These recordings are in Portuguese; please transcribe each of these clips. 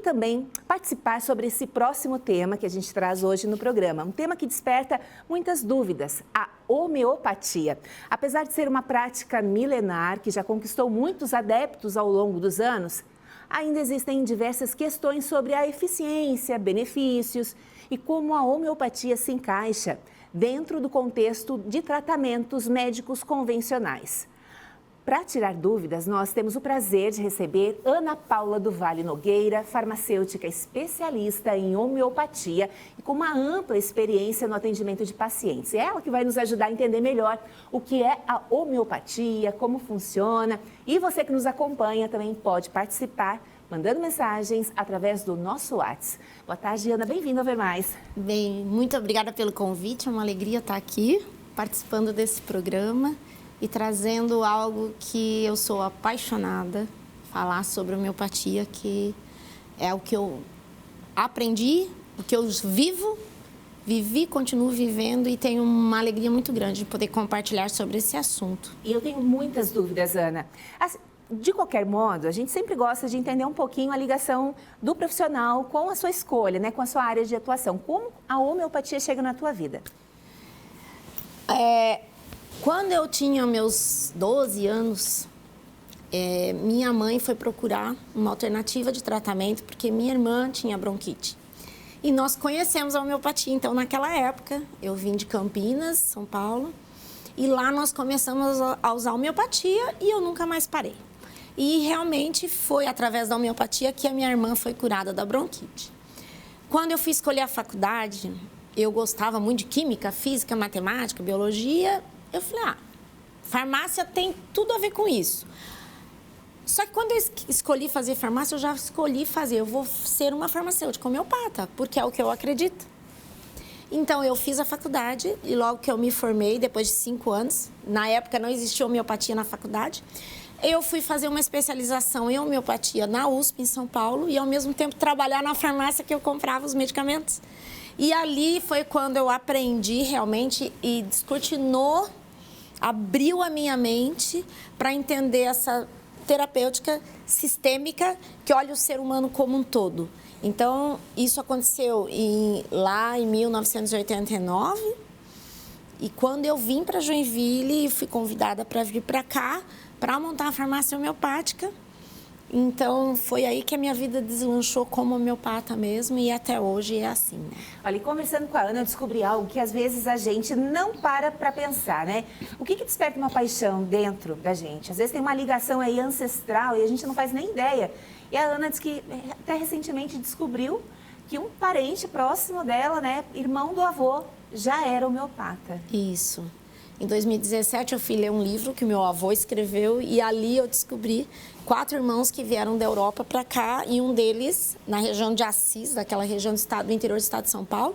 também participar sobre esse próximo tema que a gente traz hoje no programa. Um tema que desperta muitas dúvidas, a homeopatia. Apesar de ser uma prática milenar que já conquistou muitos adeptos ao longo dos anos, ainda existem diversas questões sobre a eficiência, benefícios e como a homeopatia se encaixa dentro do contexto de tratamentos médicos convencionais. Para tirar dúvidas, nós temos o prazer de receber Ana Paula do Vale Nogueira, farmacêutica especialista em homeopatia e com uma ampla experiência no atendimento de pacientes. É ela que vai nos ajudar a entender melhor o que é a homeopatia, como funciona. E você que nos acompanha também pode participar mandando mensagens através do nosso WhatsApp. Boa tarde, Ana. Bem-vinda ao Ver Mais. Bem, muito obrigada pelo convite. É uma alegria estar aqui participando desse programa e trazendo algo que eu sou apaixonada, falar sobre homeopatia, que é o que eu aprendi, o que eu vivi, continuo vivendo e tenho uma alegria muito grande de poder compartilhar sobre esse assunto. E eu tenho muitas dúvidas, Ana. De qualquer modo, a gente sempre gosta de entender um pouquinho a ligação do profissional com a sua escolha, né, com a sua área de atuação. Como a homeopatia chega na tua vida? Quando eu tinha meus 12 anos, minha mãe foi procurar uma alternativa de tratamento porque minha irmã tinha bronquite. E nós conhecemos a homeopatia. Então, naquela época, eu vim de Campinas, São Paulo, e lá nós começamos a usar a homeopatia e eu nunca mais parei. E realmente foi através da homeopatia que a minha irmã foi curada da bronquite. Quando eu fui escolher a faculdade, eu gostava muito de química, física, matemática, biologia. Eu falei, farmácia tem tudo a ver com isso. Só que quando eu escolhi fazer farmácia, eu já escolhi eu vou ser uma farmacêutica homeopata, porque é o que eu acredito. Então, eu fiz a faculdade e logo que eu me formei, depois de 5 anos, na época não existia homeopatia na faculdade, eu fui fazer uma especialização em homeopatia na USP, em São Paulo, e ao mesmo tempo trabalhar na farmácia que eu comprava os medicamentos. E ali foi quando eu aprendi realmente e descortinou, abriu a minha mente para entender essa terapêutica sistêmica que olha o ser humano como um todo. Então, isso aconteceu lá em 1989 e quando eu vim para Joinville, fui convidada para vir para cá para montar a farmácia homeopática. Então, foi aí que a minha vida deslanchou como homeopata mesmo e até hoje é assim, né? Olha, e conversando com a Ana, eu descobri algo que às vezes a gente não para pensar, né? O que desperta uma paixão dentro da gente? Às vezes tem uma ligação aí ancestral e a gente não faz nem ideia. E a Ana disse que até recentemente descobriu que um parente próximo dela, né, irmão do avô, já era homeopata. Isso. Em 2017, eu fui ler um livro que meu avô escreveu e ali eu descobri 4 irmãos que vieram da Europa para cá e um deles na região de Assis, daquela região do interior do estado de São Paulo,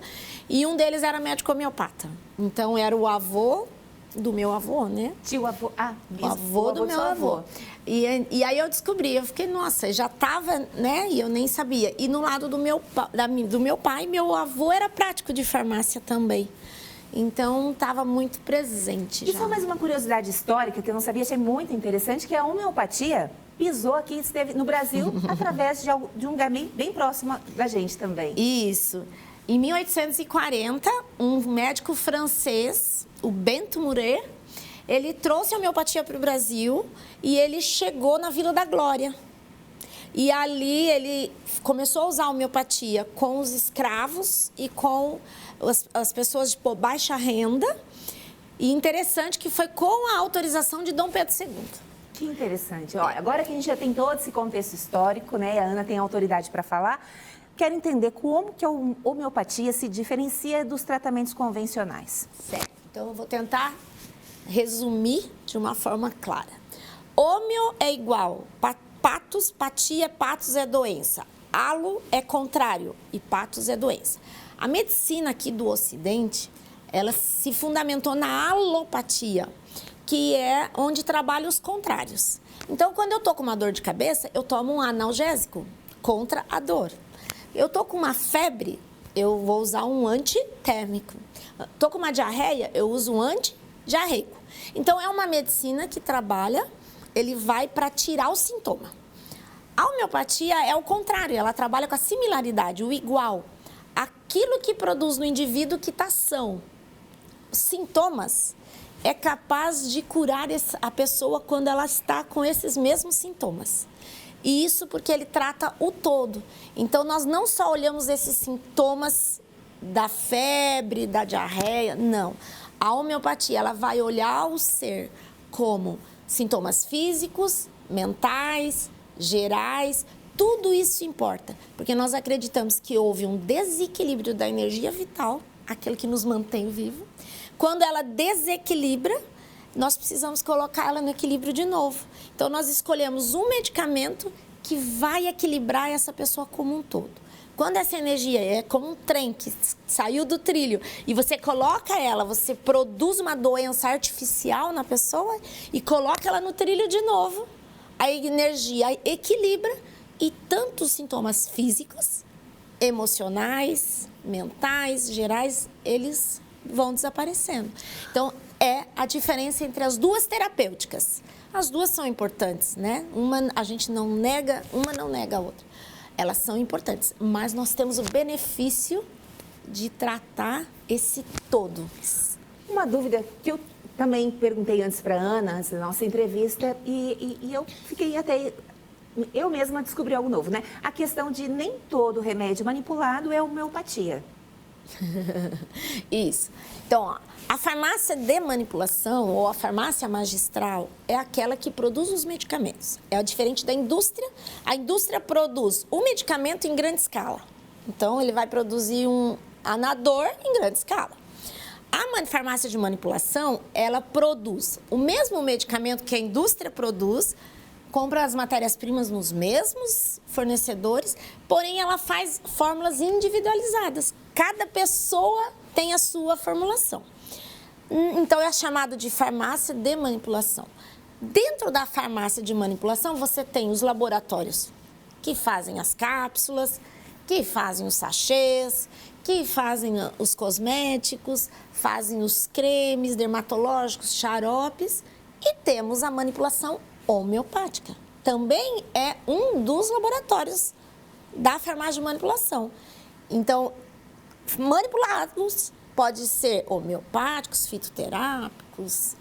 e um deles era médico homeopata. Então, era o avô do meu avô, né? Tio avô, o avô do meu avô. E aí eu descobri, eu fiquei, nossa, já estava, né? E eu nem sabia. E no lado do meu pai, meu avô era prático de farmácia também. Então, estava muito presente. E só mais uma curiosidade histórica que eu não sabia, achei muito interessante, que a homeopatia pisou aqui, esteve no Brasil, através de um lugar bem próximo da gente também. Isso. Em 1840, um médico francês, o Bento Muret, ele trouxe a homeopatia para o Brasil e ele chegou na Vila da Glória. E ali ele começou a usar a homeopatia com os escravos e com as pessoas de baixa renda. E interessante que foi com a autorização de Dom Pedro II. Que interessante. Olha, agora que a gente já tem todo esse contexto histórico, né, e a Ana tem autoridade para falar, quero entender como que a homeopatia se diferencia dos tratamentos convencionais. Certo. Então, eu vou tentar resumir de uma forma clara. Homeo é igual, patos, patia, patos é doença. Alo é contrário e patos é doença. A medicina aqui do Ocidente, ela se fundamentou na alopatia, que é onde trabalha os contrários. Então, quando eu tô com uma dor de cabeça, eu tomo um analgésico contra a dor. Eu tô com uma febre, eu vou usar um antitérmico. Tô com uma diarreia, eu uso um antidiarreico. Então, é uma medicina que trabalha, ele vai para tirar o sintoma. A homeopatia é o contrário, ela trabalha com a similaridade, o igual. Aquilo que produz no indivíduo que está são. Sintomas é capaz de curar a pessoa quando ela está com esses mesmos sintomas. E isso porque ele trata o todo. Então, nós não só olhamos esses sintomas da febre, da diarreia, não. A homeopatia, ela vai olhar o ser como sintomas físicos, mentais, gerais, tudo isso importa. Porque nós acreditamos que houve um desequilíbrio da energia vital, aquele que nos mantém vivo. Quando ela desequilibra, nós precisamos colocar ela no equilíbrio de novo. Então, nós escolhemos um medicamento que vai equilibrar essa pessoa como um todo. Quando essa energia é como um trem que saiu do trilho e você coloca ela, você produz uma doença artificial na pessoa e coloca ela no trilho de novo, a energia equilibra e tanto os sintomas físicos, emocionais, mentais, gerais, eles vão desaparecendo. Então, é a diferença entre as duas terapêuticas. As duas são importantes, né? Uma a gente não nega, uma não nega a outra. Elas são importantes, mas nós temos o benefício de tratar esse todo. Uma dúvida que eu também perguntei antes para a Ana, antes da nossa entrevista, e eu fiquei até... Eu mesma descobri algo novo, né? A questão de nem todo remédio manipulado é homeopatia. Isso. Então, ó, a farmácia de manipulação ou a farmácia magistral é aquela que produz os medicamentos. É diferente da indústria. A indústria produz o medicamento em grande escala. Então, ele vai produzir um anador em grande escala. A farmácia de manipulação, ela produz o mesmo medicamento que a indústria produz, compra as matérias-primas nos mesmos fornecedores, porém ela faz fórmulas individualizadas. Cada pessoa tem a sua formulação. Então, é chamado de farmácia de manipulação. Dentro da farmácia de manipulação, você tem os laboratórios que fazem as cápsulas, que fazem os sachês, que fazem os cosméticos, fazem os cremes dermatológicos, xaropes, e temos a manipulação homeopática. Também é um dos laboratórios da farmácia de manipulação. Então, manipulados pode ser homeopáticos, fitoterápicos,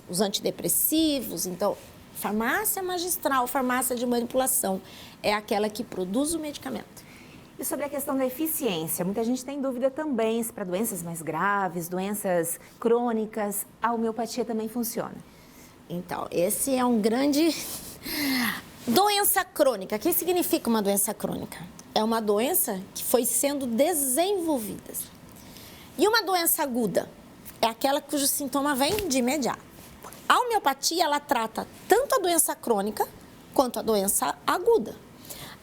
os antidepressivos. Então, farmácia magistral, farmácia de manipulação é aquela que produz o medicamento. E sobre a questão da eficiência, muita gente tem dúvida também se para doenças mais graves, doenças crônicas, a homeopatia também funciona. Então, esse é um grande... Doença crônica. O que significa uma doença crônica? É uma doença que foi sendo desenvolvida. E uma doença aguda é aquela cujo sintoma vem de imediato. A homeopatia, ela trata tanto a doença crônica quanto a doença aguda.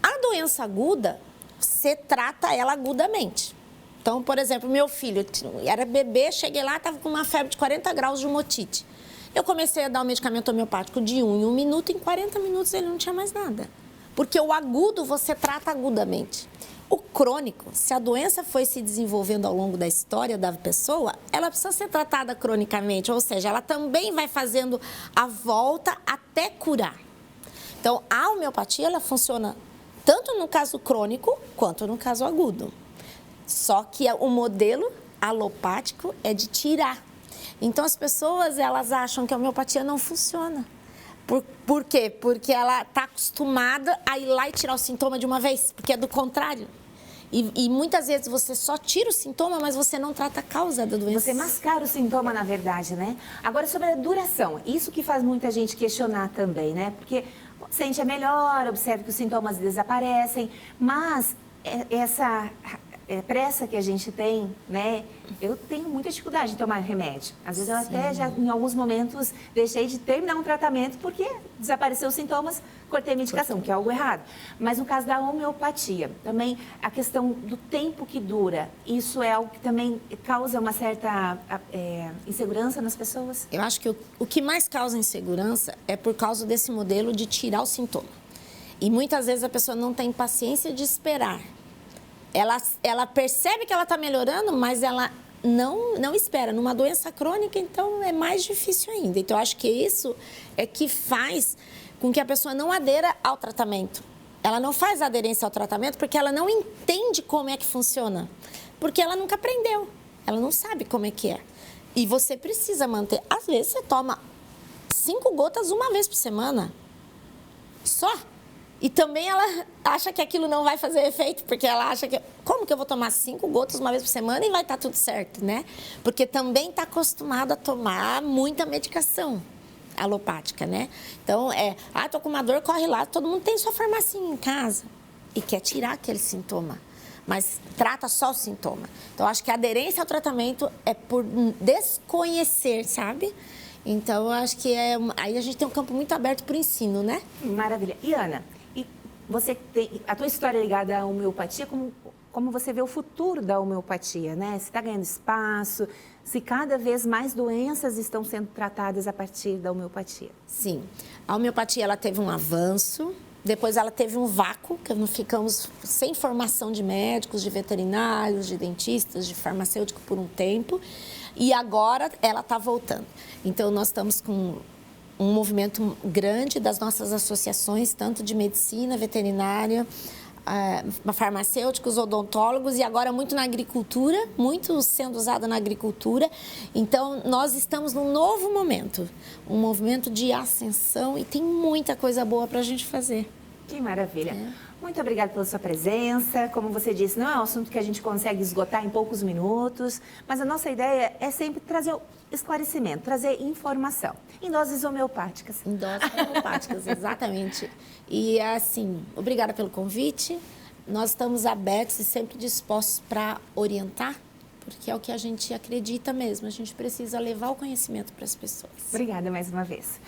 A doença aguda, você trata ela agudamente. Então, por exemplo, meu filho era bebê, cheguei lá, estava com uma febre de 40 graus de uma otite. Eu comecei a dar o medicamento homeopático de 1 em 1 minuto, em 40 minutos ele não tinha mais nada. Porque o agudo você trata agudamente. O crônico, se a doença foi se desenvolvendo ao longo da história da pessoa, ela precisa ser tratada cronicamente, ou seja, ela também vai fazendo a volta até curar. Então, a homeopatia, ela funciona tanto no caso crônico quanto no caso agudo. Só que o modelo alopático é de tirar. Então, as pessoas, elas acham que a homeopatia não funciona. Por quê? Porque ela está acostumada a ir lá e tirar o sintoma de uma vez, porque é do contrário. E muitas vezes você só tira o sintoma, mas você não trata a causa da doença. Você mascara o sintoma, na verdade, né? Agora, sobre a duração, isso que faz muita gente questionar também, né? Porque sente melhor, observa que os sintomas desaparecem, mas essa pressa que a gente tem, né? Eu tenho muita dificuldade de tomar remédio. Às vezes eu até já, em alguns momentos, deixei de terminar um tratamento porque desapareceu os sintomas, cortei a medicação, que é algo errado. Mas no caso da homeopatia, também a questão do tempo que dura, isso é algo que também causa uma certa insegurança nas pessoas? Eu acho que o que mais causa insegurança é por causa desse modelo de tirar o sintoma. E muitas vezes a pessoa não tem paciência de esperar. Ela percebe que ela está melhorando, mas ela não espera. Numa doença crônica, então, é mais difícil ainda. Então, eu acho que isso é que faz com que a pessoa não adeira ao tratamento. Ela não faz aderência ao tratamento porque ela não entende como é que funciona. Porque ela nunca aprendeu. Ela não sabe como é que é. E você precisa manter. Às vezes você toma 5 gotas uma vez por semana. Só. E também ela acha que aquilo não vai fazer efeito, porque ela acha que... Como que eu vou tomar 5 gotas uma vez por semana e vai estar tudo certo, né? Porque também está acostumado a tomar muita medicação alopática, né? Então, tô com uma dor, corre lá. Todo mundo tem sua farmacinha em casa e quer tirar aquele sintoma, mas trata só o sintoma. Então, acho que a aderência ao tratamento é por desconhecer, sabe? Então, eu acho que aí a gente tem um campo muito aberto para o ensino, né? Maravilha. E Ana, você tem a tua história ligada à homeopatia, como você vê o futuro da homeopatia, né? Se está ganhando espaço, se cada vez mais doenças estão sendo tratadas a partir da homeopatia. Sim, a homeopatia ela teve um avanço, depois ela teve um vácuo, que nós ficamos sem formação de médicos, de veterinários, de dentistas, de farmacêutico por um tempo, e agora ela está voltando. Então, nós estamos com um movimento grande das nossas associações, tanto de medicina, veterinária, farmacêuticos, odontólogos e agora muito na agricultura, muito sendo usada na agricultura. Então, nós estamos num novo momento, um movimento de ascensão e tem muita coisa boa para a gente fazer. Que maravilha. Muito obrigada pela sua presença. Como você disse, não é um assunto que a gente consegue esgotar em poucos minutos, mas a nossa ideia é sempre trazer esclarecimento, trazer informação, em doses homeopáticas. Em doses homeopáticas, exatamente. E, assim, obrigada pelo convite. Nós estamos abertos e sempre dispostos para orientar, porque é o que a gente acredita mesmo. A gente precisa levar o conhecimento para as pessoas. Obrigada mais uma vez.